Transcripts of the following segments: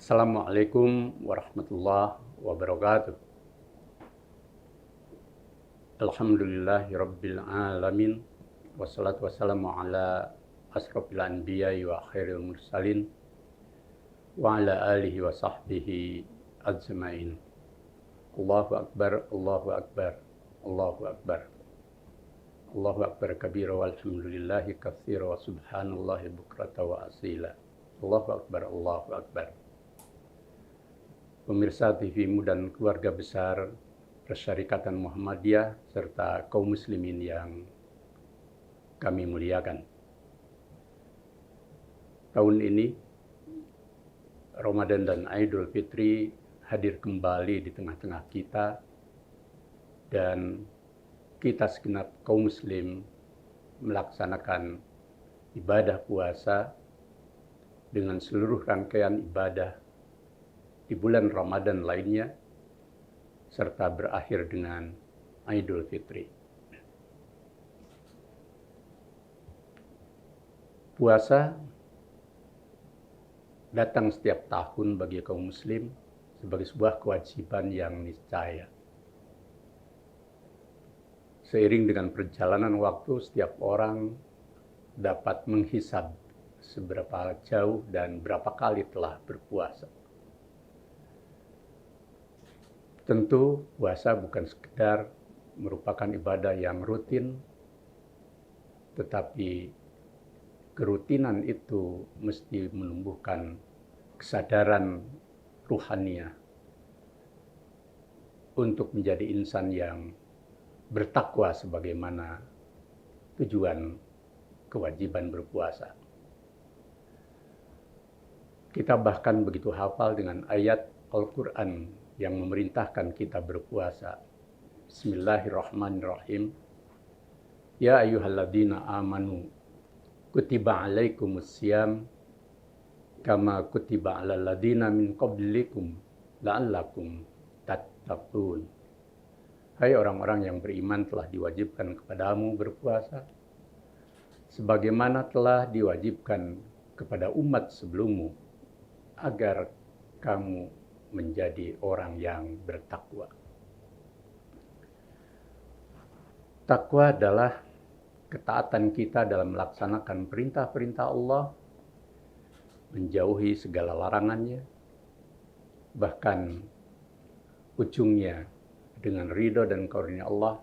Assalamualaikum warahmatullahi wabarakatuh. Alhamdulillahirabbil alamin. Wassalatu wassalamu ala asrofil anbiya'i wa khairil mursalin wa ala alihi wa sahbihi ajma'in. Allahu akbar, Allahu akbar, Allahu akbar. Allahu akbar kabira walhamdulillahi katsira wa subhanallahi bukrata wa asila. Allahu akbar, Allahu akbar. Pemirsa TV-mu dan keluarga besar Persyarikatan Muhammadiyah serta kaum muslimin yang kami muliakan. Tahun ini Ramadan dan Idul Fitri hadir kembali di tengah-tengah kita, dan kita segenap kaum muslim melaksanakan ibadah puasa dengan seluruh rangkaian ibadah di bulan Ramadan lainnya, serta berakhir dengan Idul Fitri. Puasa datang setiap tahun bagi kaum muslim sebagai sebuah kewajiban yang niscaya. Seiring dengan perjalanan waktu, setiap orang dapat menghisab seberapa jauh dan berapa kali telah berpuasa. Tentu puasa bukan sekedar merupakan ibadah yang rutin, tetapi kerutinan itu mesti menumbuhkan kesadaran ruhaniyah untuk menjadi insan yang bertakwa sebagaimana tujuan kewajiban berpuasa. Kita bahkan begitu hafal dengan ayat Al-Quran yang memerintahkan kita berpuasa. Bismillahirrahmanirrahim. Ya ayyuhalladzina amanu kutiba alaikumussyam kama kutiba alal ladzina min qablikum la'allakum tattaqun. Hai orang-orang yang beriman, telah diwajibkan kepadamu berpuasa sebagaimana telah diwajibkan kepada umat sebelummu, agar kamu menjadi orang yang bertakwa. Takwa adalah ketaatan kita dalam melaksanakan perintah-perintah Allah, menjauhi segala larangannya, bahkan ujungnya dengan ridho dan karunia Allah,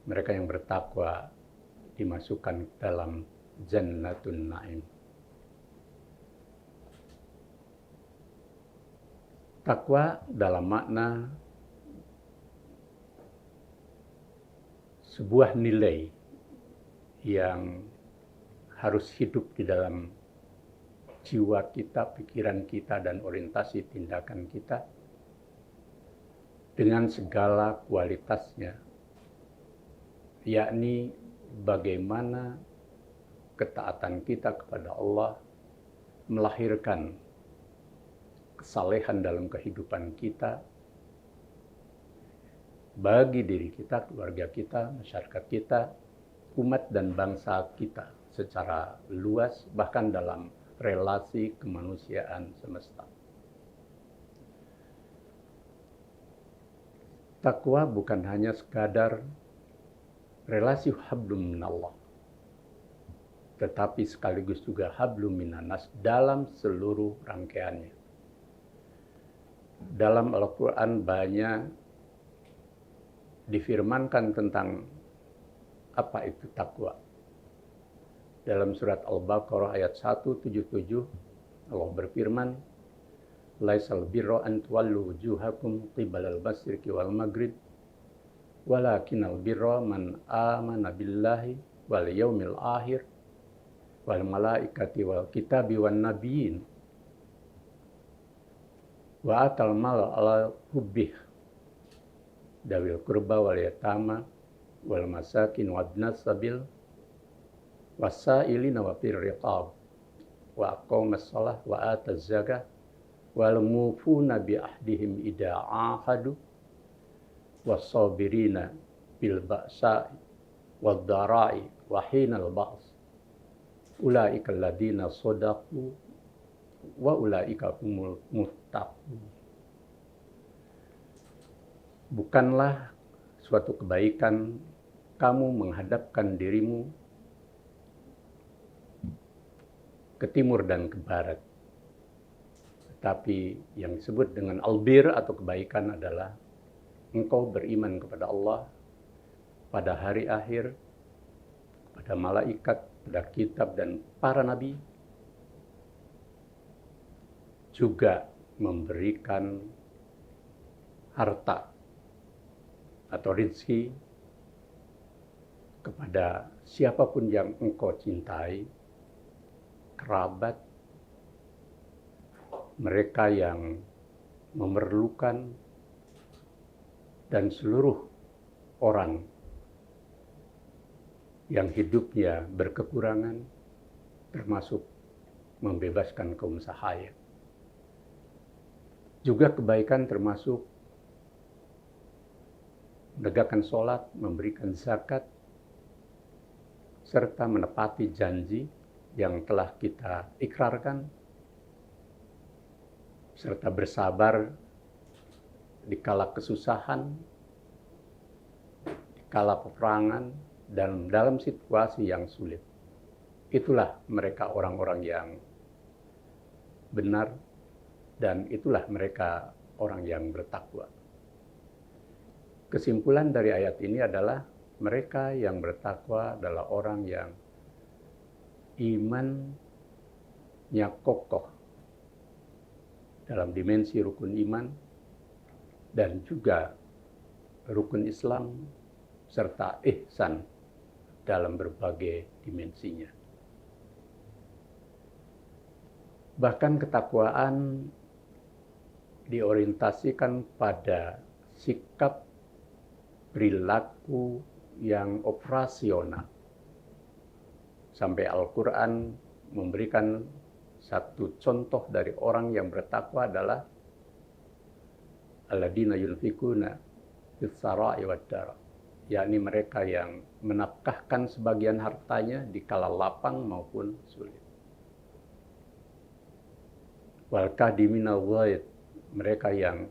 mereka yang bertakwa dimasukkan dalam Jannatun Na'im. Takwa dalam makna sebuah nilai yang harus hidup di dalam jiwa kita, pikiran kita, dan orientasi tindakan kita dengan segala kualitasnya, yakni bagaimana ketaatan kita kepada Allah melahirkan kesalehan dalam kehidupan kita, bagi diri kita, keluarga kita, masyarakat kita, umat dan bangsa kita secara luas, bahkan dalam relasi kemanusiaan semesta. Takwa bukan hanya sekadar relasi hablum minallah, tetapi sekaligus juga hablum minannas dalam seluruh rangkaiannya. Dalam Al-Quran banyak difirmankan tentang apa itu takwa. Dalam surat Al-Baqarah ayat 177, Allah berfirman, Laisal birra an tuwallu wujuhakum qibalal masyriqi wal maghrib, walakinal birra man amana billahi wal yaumil akhir wal malaikati wal kitabi wan nabiyyin wa atal mal ala hubbih dawil qurba wal yatama wal masakin wa ibnas sabil wasailina wa fir riqab wa aqamas shalah wa ataz zakah wal mufuna bi ahdihim idza ahadu was-sabirina bil ba'sa wad darai wa hinal ba's ulaika alladziina shadaqu wa ulaika humul muttaqun. Bukanlah suatu kebaikan kamu menghadapkan dirimu ke timur dan ke barat. Tetapi yang disebut dengan albir atau kebaikan adalah engkau beriman kepada Allah, pada hari akhir, pada malaikat, pada kitab dan para nabi, juga memberikan harta atau rezeki kepada siapapun yang engkau cintai, kerabat, mereka yang memerlukan, dan seluruh orang yang hidupnya berkekurangan, termasuk membebaskan kaum sahaya. Juga kebaikan termasuk menegakkan sholat, memberikan zakat, serta menepati janji yang telah kita ikrarkan, serta bersabar di kala kesusahan, di kala peperangan, dan dalam situasi yang sulit. Itulah mereka orang-orang yang benar, dan itulah mereka orang yang bertakwa. Kesimpulan dari ayat ini adalah mereka yang bertakwa adalah orang yang imannya kokoh dalam dimensi rukun iman dan juga rukun Islam serta ihsan dalam berbagai dimensinya. Bahkan ketakwaan diorientasikan pada sikap perilaku yang operasional. Sampai Al-Quran memberikan satu contoh dari orang yang bertakwa adalah alladzina yunfikuna fis-sarai wad-dara, yakni mereka yang menafkahkan sebagian hartanya di kala lapang maupun sulit. Wal kadimina ghaid, mereka yang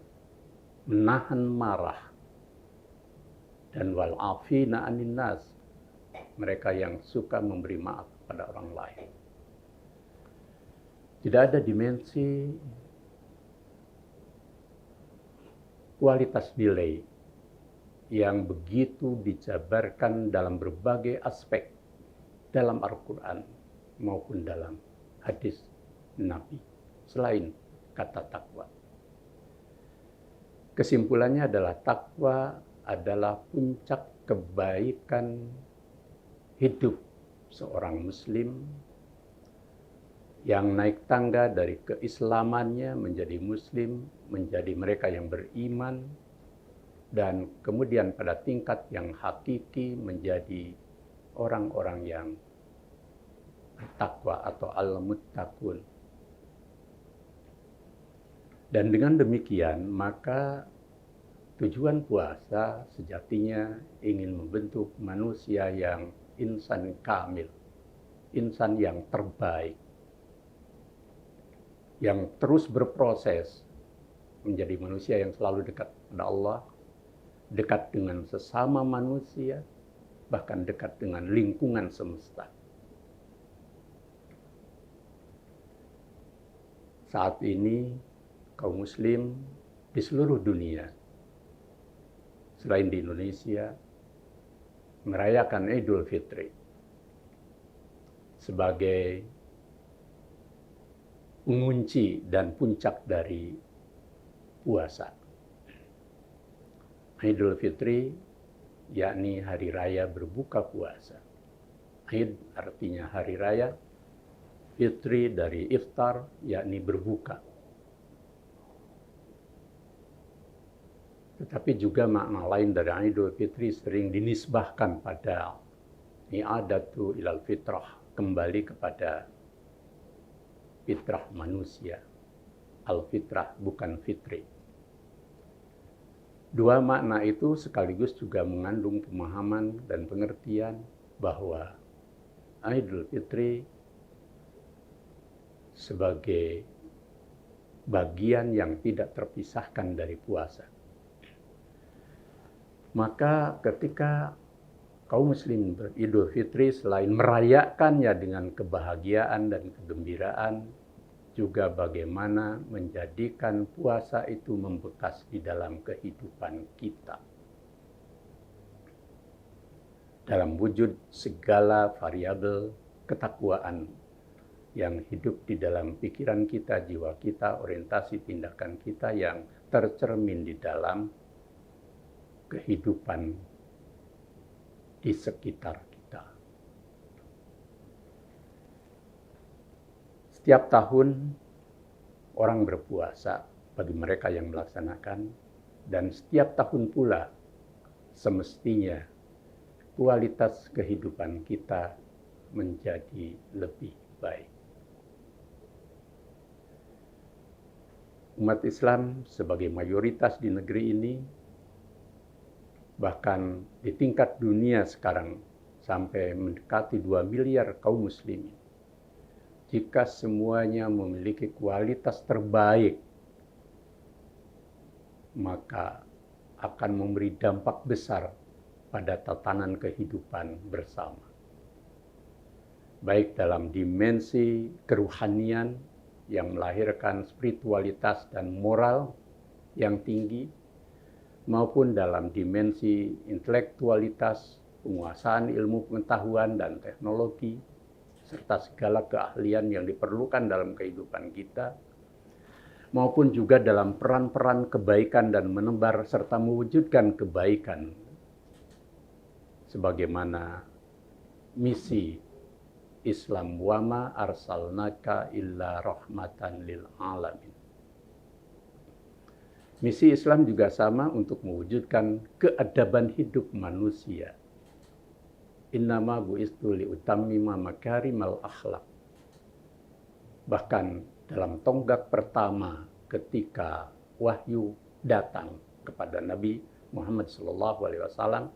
menahan marah. Dan wal afina anin nas, mereka yang suka memberi maaf pada orang lain. Tidak ada dimensi kualitas nilai yang begitu dijabarkan dalam berbagai aspek dalam Al-Quran maupun dalam hadis Nabi selain kata takwa. Kesimpulannya adalah takwa adalah puncak kebaikan hidup seorang muslim yang naik tangga dari keislamannya menjadi muslim, menjadi mereka yang beriman, dan kemudian pada tingkat yang hakiki menjadi orang-orang yang bertakwa atau al-muttaqun. Dan dengan demikian, maka tujuan puasa sejatinya ingin membentuk manusia yang insan kamil, insan yang terbaik, yang terus berproses menjadi manusia yang selalu dekat pada Allah, dekat dengan sesama manusia, bahkan dekat dengan lingkungan semesta. Saat ini, kaum muslim di seluruh dunia, selain di Indonesia, merayakan Idul Fitri sebagai pengunci dan puncak dari puasa. Idul Fitri yakni hari raya berbuka puasa. Id artinya hari raya, fitri dari iftar yakni berbuka. Tetapi juga makna lain dari Idul Fitri sering dinisbahkan pada i'adatu ilal fitrah, kembali kepada fitrah manusia. Al-fitrah bukan fitri. Dua makna itu sekaligus juga mengandung pemahaman dan pengertian bahwa Idul Fitri sebagai bagian yang tidak terpisahkan dari puasa. Maka ketika kaum muslimin beridul fitri, selain merayakannya dengan kebahagiaan dan kegembiraan, juga bagaimana menjadikan puasa itu membekas di dalam kehidupan kita. Dalam wujud segala variabel ketakwaan yang hidup di dalam pikiran kita, jiwa kita, orientasi tindakan kita yang tercermin di dalam kehidupan di sekitar kita. Setiap tahun orang berpuasa bagi mereka yang melaksanakan, dan setiap tahun pula semestinya kualitas kehidupan kita menjadi lebih baik. Umat Islam sebagai mayoritas di negeri ini, bahkan di tingkat dunia sekarang sampai mendekati 2 miliar kaum muslimin, jika semuanya memiliki kualitas terbaik, maka akan memberi dampak besar pada tatanan kehidupan bersama. Baik dalam dimensi keruhanian yang melahirkan spiritualitas dan moral yang tinggi, maupun dalam dimensi intelektualitas, penguasaan ilmu pengetahuan dan teknologi, serta segala keahlian yang diperlukan dalam kehidupan kita, maupun juga dalam peran-peran kebaikan dan menebar serta mewujudkan kebaikan, sebagaimana misi Islam, wa ma arsalnaka illa rahmatan lil alamin. Misi Islam juga sama untuk mewujudkan keadaban hidup manusia. Innama bu'istu liutammima makarimal akhlak. Bahkan dalam tonggak pertama ketika wahyu datang kepada Nabi Muhammad SAW,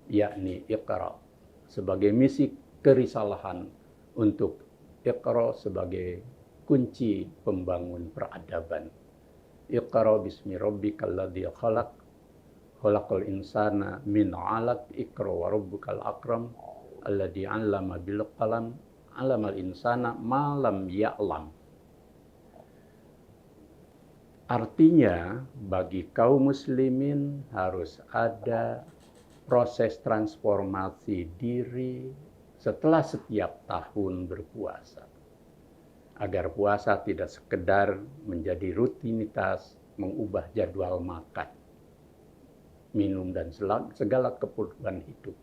yakni Iqra, sebagai misi kerisalahan untuk Iqra sebagai kunci pembangun peradaban. Iqra bismi rabbikal ladzi khalaq, khalaqal insana min 'alaq, Iqra wa rabbukal akram, alladzi 'allama bil qalam, 'allamal insana ma lam ya'lam. Artinya, bagi kaum muslimin harus ada proses transformasi diri setelah setiap tahun berpuasa, agar puasa tidak sekedar menjadi rutinitas mengubah jadwal makan, minum, dan segala keperluan hidup.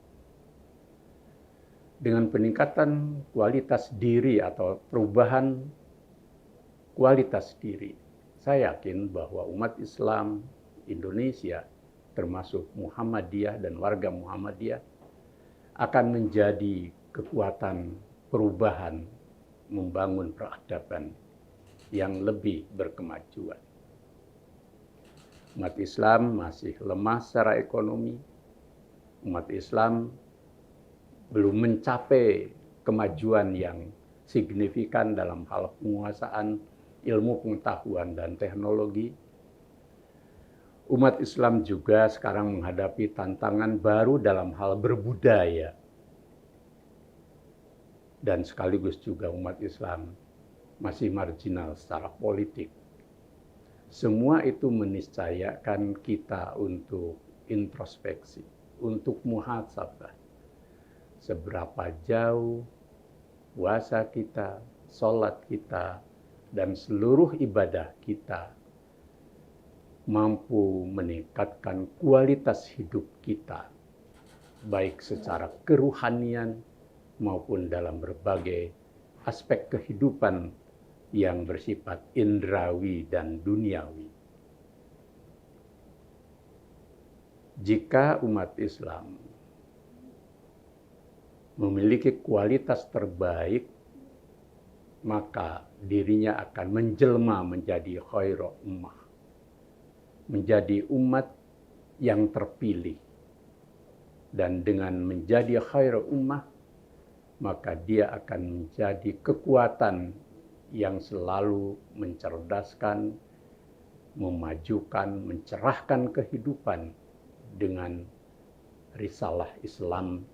Dengan peningkatan kualitas diri atau perubahan kualitas diri, saya yakin bahwa umat Islam Indonesia, termasuk Muhammadiyah dan warga Muhammadiyah, akan menjadi kekuatan perubahan membangun peradaban yang lebih berkemajuan. Umat Islam masih lemah secara ekonomi. Umat Islam belum mencapai kemajuan yang signifikan dalam hal penguasaan ilmu pengetahuan dan teknologi. Umat Islam juga sekarang menghadapi tantangan baru dalam hal berbudaya. Dan sekaligus juga umat Islam masih marginal secara politik. Semua itu meniscayakan kita untuk introspeksi, untuk muhasabah. Seberapa jauh puasa kita, sholat kita, dan seluruh ibadah kita mampu meningkatkan kualitas hidup kita, baik secara keruhanian maupun dalam berbagai aspek kehidupan yang bersifat indrawi dan duniawi. Jika umat Islam memiliki kualitas terbaik, maka dirinya akan menjelma menjadi khairu ummah, menjadi umat yang terpilih. Dan dengan menjadi khairu ummah, maka dia akan menjadi kekuatan yang selalu mencerdaskan, memajukan, mencerahkan kehidupan dengan risalah Islam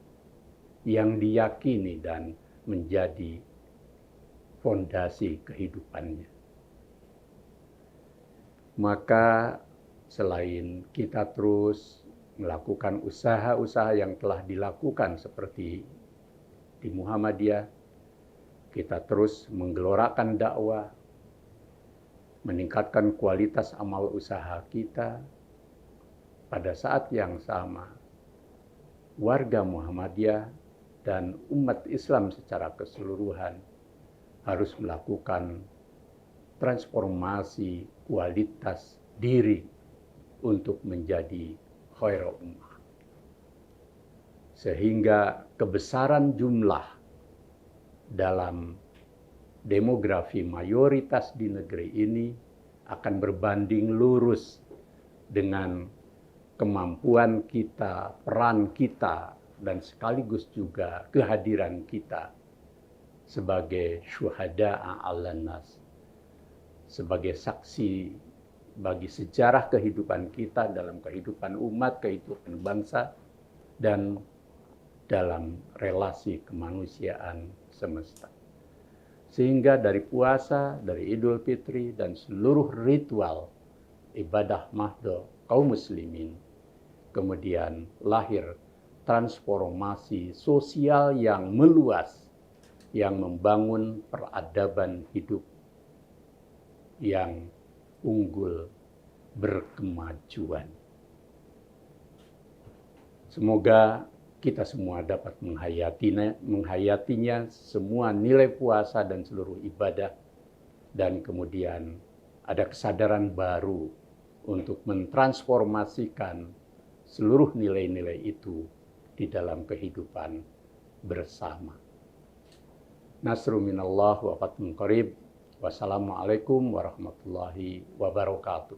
yang diyakini dan menjadi fondasi kehidupannya. Maka selain kita terus melakukan usaha-usaha yang telah dilakukan seperti di Muhammadiyah, kita terus menggelorakan dakwah, meningkatkan kualitas amal usaha kita. Pada saat yang sama, warga Muhammadiyah dan umat Islam secara keseluruhan harus melakukan transformasi kualitas diri untuk menjadi khairul ummah. Sehingga kebesaran jumlah dalam demografi mayoritas di negeri ini akan berbanding lurus dengan kemampuan kita, peran kita, dan sekaligus juga kehadiran kita sebagai syuhada'a 'alan nas, sebagai saksi bagi sejarah kehidupan kita dalam kehidupan umat, kehidupan bangsa, dan dalam relasi kemanusiaan semesta. Sehingga dari puasa, dari Idul Fitri, dan seluruh ritual ibadah mahdoh kaum muslimin, kemudian lahir transformasi sosial yang meluas, yang membangun peradaban hidup yang unggul, berkemajuan. Semoga kita semua dapat menghayatinya semua nilai puasa dan seluruh ibadah, dan kemudian ada kesadaran baru untuk mentransformasikan seluruh nilai-nilai itu di dalam kehidupan bersama. Nasru minallah wa fathun qarib. Wassalamualaikum warahmatullahi wabarakatuh.